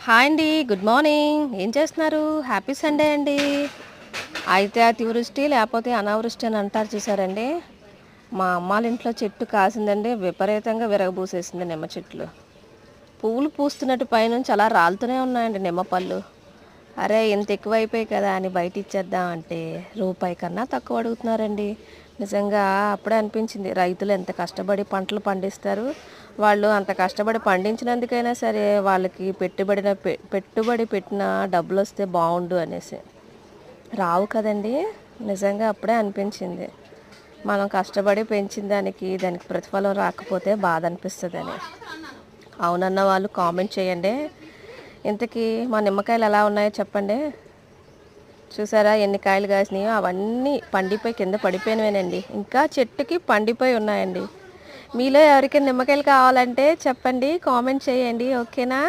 Hi అండి. Good morning. ఏం చేస్తున్నారు? హ్యాపీ సండే అండి. అయితే అతివృష్టి లేకపోతే అనావృష్టి అని అంటారు చూసారండి. మా అమ్మాళ్ళ ఇంట్లో చెట్టు కాసిందండి. విపరీతంగా విరగబూసేసింది నిమ్మ చెట్లు. పువ్వులు పూస్తున్నట్టు పైనుంచి అలా రాలుతూనే ఉన్నాయండి నిమ్మ పళ్ళు. అరే ఇంత ఎక్కువైపోయాయి కదా అని బయట ఇచ్చేద్దాం అంటే రూపాయి కన్నా తక్కువ అడుగుతున్నారండి. నిజంగా అప్పుడే అనిపించింది రైతులు ఎంత కష్టపడి పంటలు పండిస్తారు. వాళ్ళు అంత కష్టపడి పండించినందుకైనా సరే వాళ్ళకి పెట్టుబడి పెట్టిన డబ్బులు వస్తే బాగుండు అనేసి. రావు కదండి. నిజంగా అప్పుడే అనిపించింది మనం కష్టపడి పెంచిన దానికి ప్రతిఫలం రాకపోతే బాధ అనిపిస్తుందని. అవునన్న వాళ్ళు కామెంట్ చేయండి. ఇంతకీ మా నిమ్మకాయలు ఎలా ఉన్నాయో చెప్పండి. చూసారా ఎన్ని కాయలు కాసినాయో, అవన్నీ పండిపోయి కింద పడిపోయినవేనండి. ఇంకా చెట్టుకి పండిపోయి ఉన్నాయండి. మీలో ఎవరికైనా నిమ్మకాయలు కావాలంటే చెప్పండి, కామెంట్ చేయండి. ఓకేనా?